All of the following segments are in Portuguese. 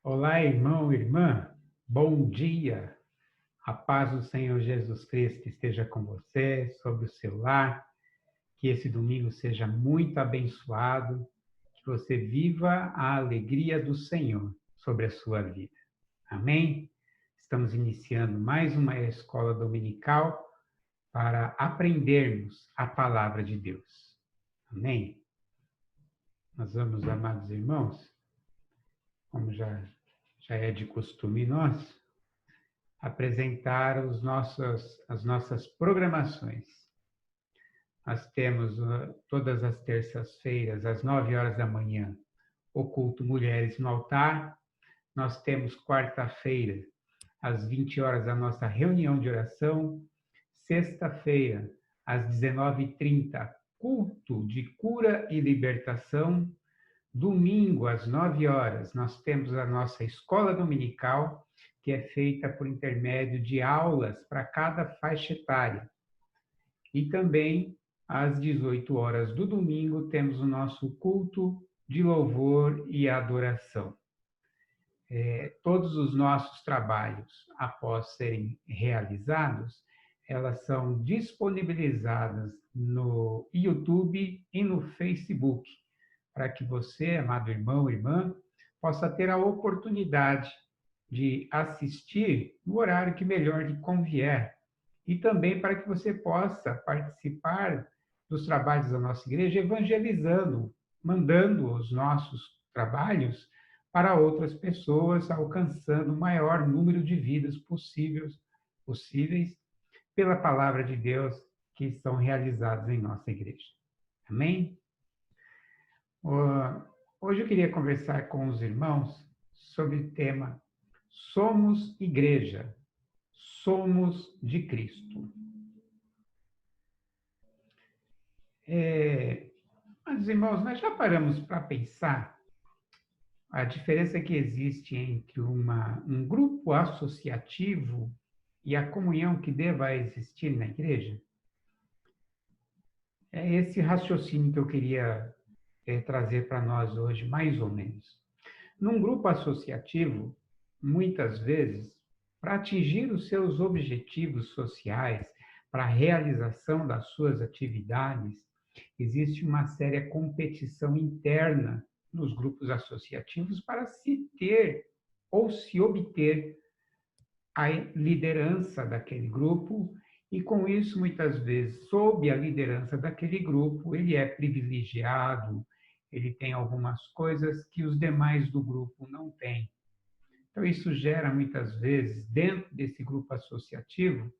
Olá, irmão, irmã, bom dia. A paz do Senhor Jesus Cristo esteja com você, sobre o seu lar, que esse domingo seja muito abençoado, que você viva a alegria do Senhor sobre a sua vida. Amém? Estamos iniciando mais uma escola dominical para aprendermos a palavra de Deus. Amém? Nós vamos, amados irmãos, como já é de costume nosso, apresentar as nossas programações. Nós temos todas as terças-feiras, às 9 horas da manhã, o culto Mulheres no Altar. Nós temos quarta-feira, às 20 horas, a nossa reunião de oração. Sexta-feira, às 19h30, culto de cura e libertação. Domingo, às 9 horas, nós temos a nossa escola dominical, que é feita por intermédio de aulas para cada faixa etária. E também, às 18 horas do domingo, temos o nosso culto de louvor e adoração. Todos os nossos trabalhos, após serem realizados, elas são disponibilizadas no YouTube e no Facebook, para que você, amado irmão, irmã, possa ter a oportunidade de assistir no horário que melhor lhe convier. E também para que você possa participar dos trabalhos da nossa igreja, evangelizando, mandando os nossos trabalhos para outras pessoas, alcançando o maior número de vidas possíveis pela palavra de Deus que são realizados em nossa igreja. Amém? Hoje eu queria conversar com os irmãos sobre o tema Somos Igreja, somos de Cristo. Mas, irmãos, nós já paramos para pensar a diferença que existe entre um grupo associativo e a comunhão que deva existir na igreja? É esse raciocínio que eu queria trazer para nós hoje, mais ou menos. Num grupo associativo, muitas vezes, para atingir os seus objetivos sociais, para a realização das suas atividades, existe uma séria competição interna nos grupos associativos para se ter ou se obter a liderança daquele grupo, e com isso, muitas vezes, sob a liderança daquele grupo, ele é privilegiado, ele tem algumas coisas que os demais do grupo não têm. Então, isso gera, muitas vezes, dentro desse grupo associativo,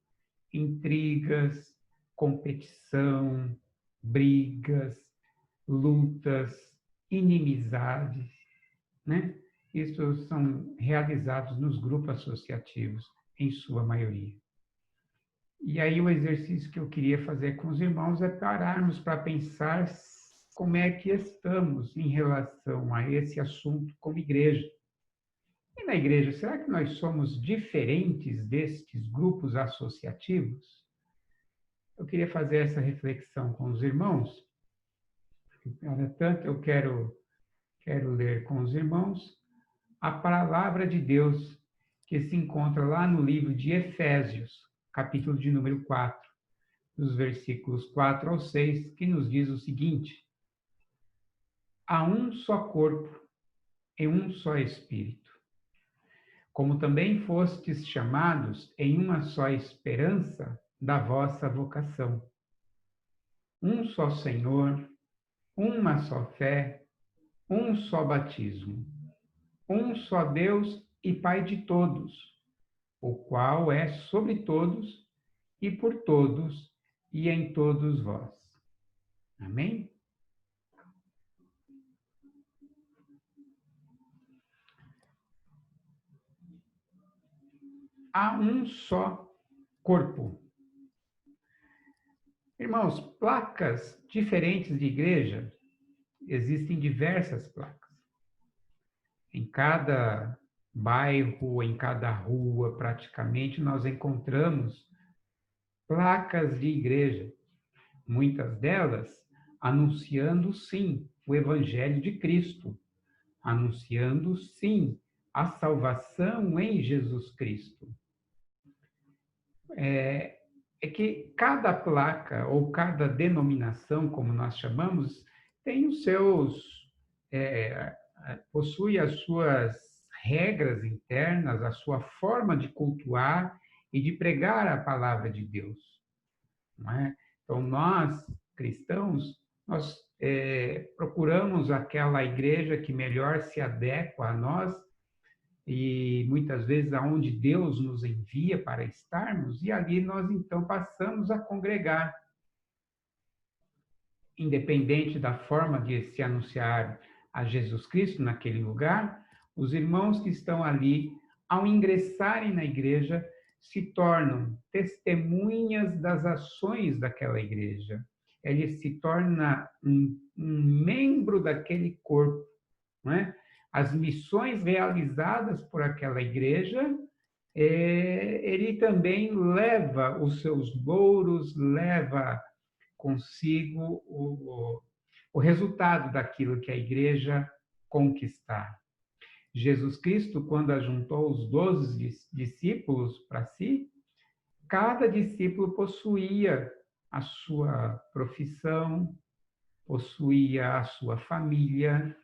intrigas, competição, brigas, lutas, inimizades, né? Isso são realizados nos grupos associativos, em sua maioria. E aí o exercício que eu queria fazer com os irmãos é pararmos para pensar como é que estamos em relação a esse assunto como igreja. E na igreja, será que nós somos diferentes destes grupos associativos? Eu queria fazer essa reflexão com os irmãos. Portanto, eu quero ler com os irmãos a palavra de Deus que se encontra lá no livro de Efésios, capítulo de número 4, dos versículos 4 ao 6, que nos diz o seguinte: há um só corpo e um só Espírito, como também fostes chamados em uma só esperança da vossa vocação. Um só Senhor, uma só fé, um só batismo, um só Deus e Pai de todos, o qual é sobre todos e por todos e em todos vós. Amém? Há um só corpo. Irmãos, placas diferentes de igreja, existem diversas placas. Em cada bairro, em cada rua, praticamente, nós encontramos placas de igreja. Muitas delas anunciando, sim, o Evangelho de Cristo, anunciando, sim, a salvação em Jesus Cristo. É que cada placa ou cada denominação, como nós chamamos, tem os seus, possui as suas regras internas, a sua forma de cultuar e de pregar a palavra de Deus, não é? Então, nós, cristãos, nós procuramos aquela igreja que melhor se adequa a nós e muitas vezes aonde Deus nos envia para estarmos, e ali nós então passamos a congregar. Independente da forma de se anunciar a Jesus Cristo naquele lugar, os irmãos que estão ali, ao ingressarem na igreja, se tornam testemunhas das ações daquela igreja. Ele se torna um membro daquele corpo, não é? As missões realizadas por aquela igreja, ele também leva os seus louros, leva consigo o resultado daquilo que a igreja conquistar. Jesus Cristo, quando ajuntou os 12 discípulos para si, cada discípulo possuía a sua profissão, possuía a sua família,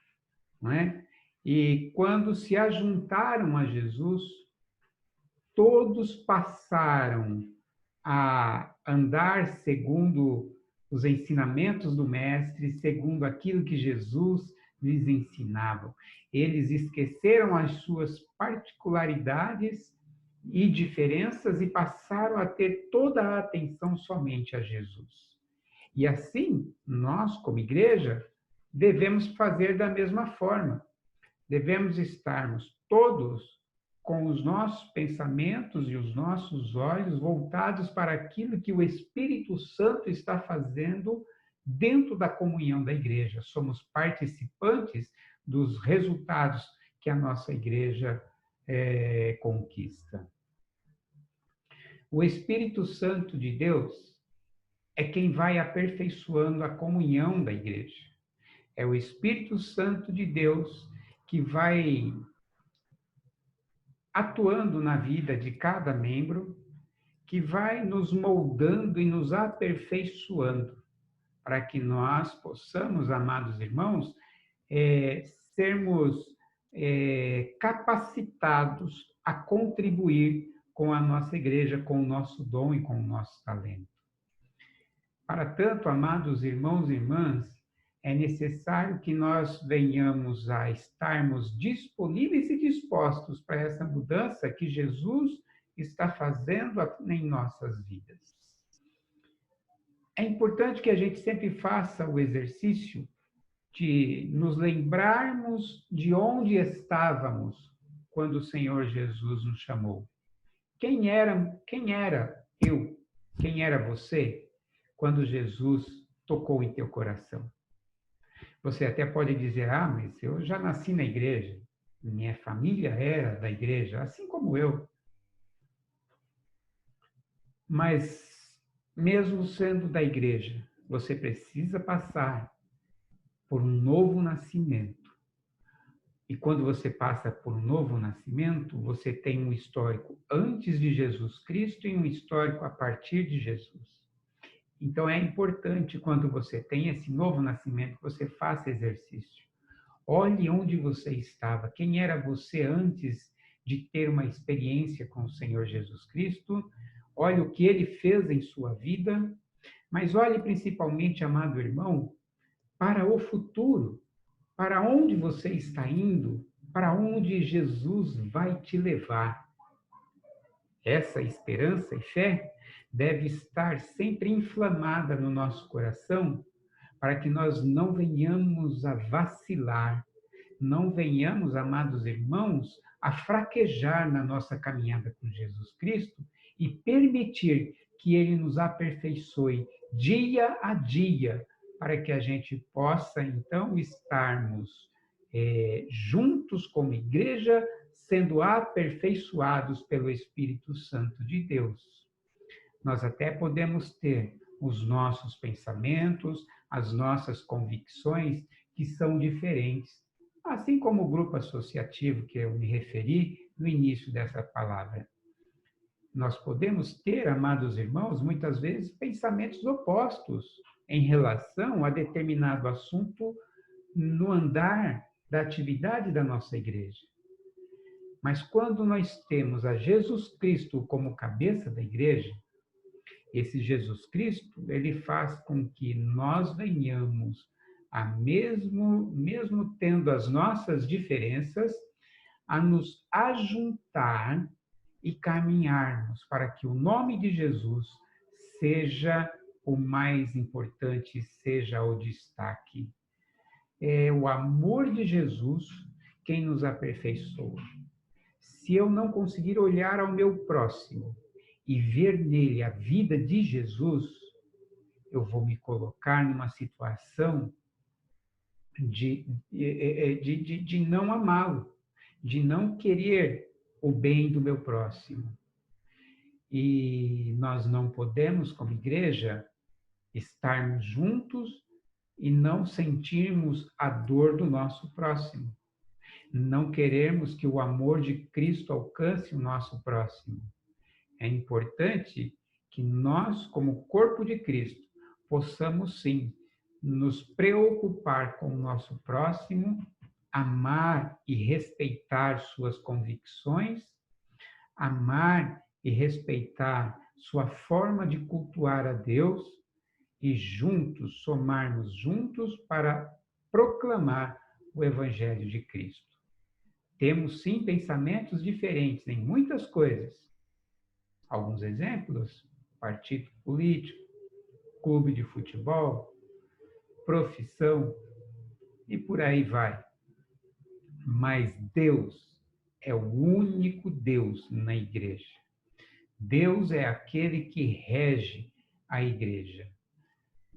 não é? E quando se ajuntaram a Jesus, todos passaram a andar segundo os ensinamentos do Mestre, segundo aquilo que Jesus lhes ensinava. Eles esqueceram as suas particularidades e diferenças e passaram a ter toda a atenção somente a Jesus. E assim, nós, como igreja, devemos fazer da mesma forma. Devemos estarmos todos com os nossos pensamentos e os nossos olhos voltados para aquilo que o Espírito Santo está fazendo dentro da comunhão da igreja. Somos participantes dos resultados que a nossa igreja conquista. O Espírito Santo de Deus é quem vai aperfeiçoando a comunhão da igreja. É o Espírito Santo de Deus que vai atuando na vida de cada membro, que vai nos moldando e nos aperfeiçoando, para que nós possamos, amados irmãos, sermos capacitados a contribuir com a nossa igreja, com o nosso dom e com o nosso talento. Para tanto, amados irmãos e irmãs, é necessário que nós venhamos a estarmos disponíveis e dispostos para essa mudança que Jesus está fazendo em nossas vidas. É importante que a gente sempre faça o exercício de nos lembrarmos de onde estávamos quando o Senhor Jesus nos chamou. Quem era eu? Quem era você quando Jesus tocou em teu coração? Você até pode dizer, mas eu já nasci na igreja, minha família era da igreja, assim como eu. Mas, mesmo sendo da igreja, você precisa passar por um novo nascimento. E quando você passa por um novo nascimento, você tem um histórico antes de Jesus Cristo e um histórico a partir de Jesus. Então, é importante, quando você tem esse novo nascimento, que você faça exercício. Olhe onde você estava, quem era você antes de ter uma experiência com o Senhor Jesus Cristo. Olhe o que Ele fez em sua vida, mas olhe principalmente, amado irmão, para o futuro, para onde você está indo, para onde Jesus vai te levar. Essa esperança e fé deve estar sempre inflamada no nosso coração, para que nós não venhamos a vacilar, não venhamos, amados irmãos, a fraquejar na nossa caminhada com Jesus Cristo e permitir que Ele nos aperfeiçoe dia a dia, para que a gente possa, então, estarmos juntos como igreja, sendo aperfeiçoados pelo Espírito Santo de Deus. Nós até podemos ter os nossos pensamentos, as nossas convicções, que são diferentes, assim como o grupo associativo que eu me referi no início dessa palavra. Nós podemos ter, amados irmãos, muitas vezes pensamentos opostos em relação a determinado assunto no andar da atividade da nossa igreja. Mas quando nós temos a Jesus Cristo como cabeça da igreja, esse Jesus Cristo, ele faz com que nós venhamos mesmo tendo as nossas diferenças, a nos ajuntar e caminharmos para que o nome de Jesus seja o mais importante, seja o destaque. É o amor de Jesus quem nos aperfeiçoa. Se eu não conseguir olhar ao meu próximo e ver nele a vida de Jesus, eu vou me colocar numa situação de não amá-lo, de não querer o bem do meu próximo. E nós não podemos, como igreja, estarmos juntos e não sentirmos a dor do nosso próximo. Não queremos que o amor de Cristo alcance o nosso próximo. É importante que nós, como corpo de Cristo, possamos sim nos preocupar com o nosso próximo, amar e respeitar suas convicções, amar e respeitar sua forma de cultuar a Deus e juntos, somarmos juntos para proclamar o Evangelho de Cristo. Temos sim pensamentos diferentes em muitas coisas. Alguns exemplos: partido político, clube de futebol, profissão e por aí vai. Mas Deus é o único Deus na igreja. Deus é aquele que rege a igreja.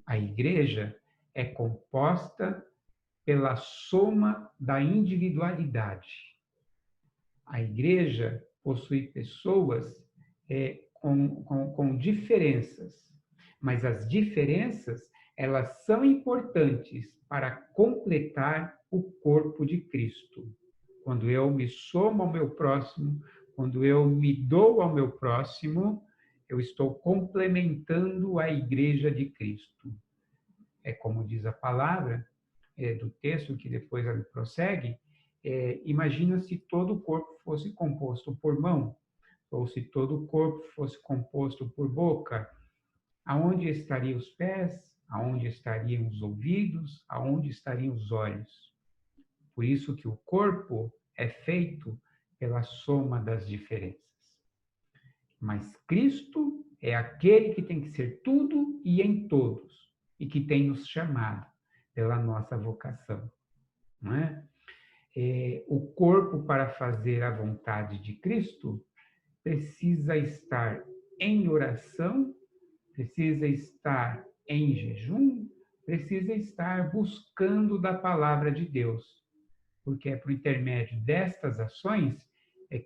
A igreja é composta pela soma da individualidade. A igreja possui pessoas com diferenças, mas as diferenças, elas são importantes para completar o corpo de Cristo. Quando eu me somo ao meu próximo, quando eu me dou ao meu próximo, eu estou complementando a igreja de Cristo. É como diz a palavra do texto, que depois ela prossegue, imagina se todo o corpo fosse composto por mão, ou se todo o corpo fosse composto por boca, aonde estariam os pés, aonde estariam os ouvidos, aonde estariam os olhos? Por isso que o corpo é feito pela soma das diferenças. Mas Cristo é aquele que tem que ser tudo e em todos, e que tem nos chamado pela nossa vocação. Não é? O corpo, para fazer a vontade de Cristo, precisa estar em oração, precisa estar em jejum, precisa estar buscando da palavra de Deus, porque é por intermédio destas ações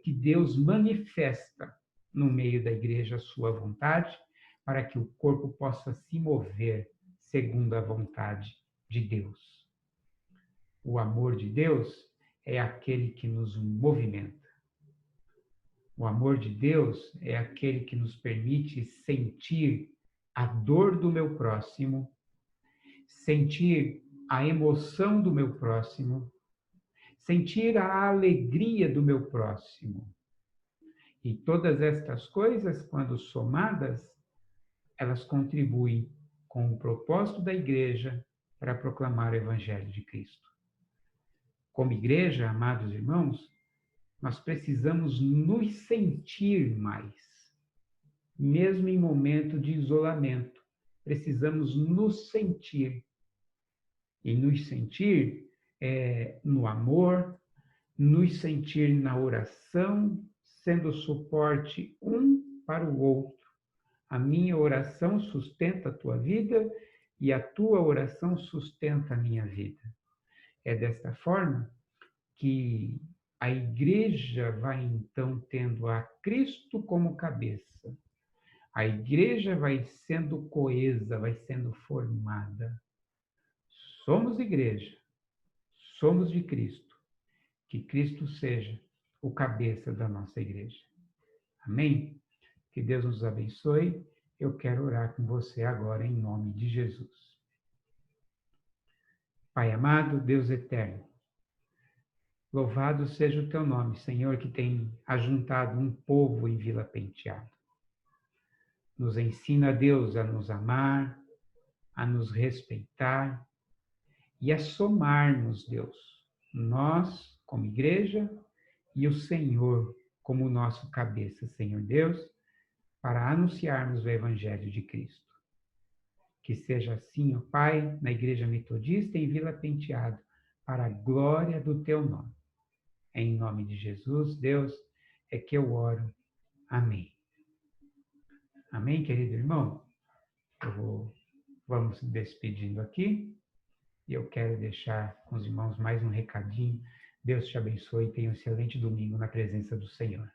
que Deus manifesta no meio da igreja a sua vontade, para que o corpo possa se mover segundo a vontade de Deus. O amor de Deus é aquele que nos movimenta. O amor de Deus é aquele que nos permite sentir a dor do meu próximo, sentir a emoção do meu próximo, sentir a alegria do meu próximo. E todas estas coisas, quando somadas, elas contribuem com o propósito da igreja para proclamar o Evangelho de Cristo. Como igreja, amados irmãos, nós precisamos nos sentir mais, mesmo em momento de isolamento. Precisamos nos sentir. E nos sentir no amor, nos sentir na oração, sendo suporte um para o outro. A minha oração sustenta a tua vida e a tua oração sustenta a minha vida. É desta forma que a igreja vai então tendo a Cristo como cabeça. A igreja vai sendo coesa, vai sendo formada. Somos igreja, somos de Cristo, que Cristo seja o cabeça da nossa igreja. Amém? Que Deus nos abençoe. Eu quero orar com você agora em nome de Jesus. Pai amado, Deus eterno, louvado seja o teu nome, Senhor, que tem ajuntado um povo em Vila Penteado. Nos ensina, Deus, a nos amar, a nos respeitar e a somarmos, Deus, nós como igreja e o Senhor como nosso cabeça, Senhor Deus, para anunciarmos o Evangelho de Cristo. Que seja assim, ó Pai, na Igreja Metodista em Vila Penteado, para a glória do teu nome. Em nome de Jesus, Deus, é que eu oro. Amém. Amém, querido irmão? Vamos se despedindo aqui. E eu quero deixar com os irmãos mais um recadinho. Deus te abençoe e tenha um excelente domingo na presença do Senhor.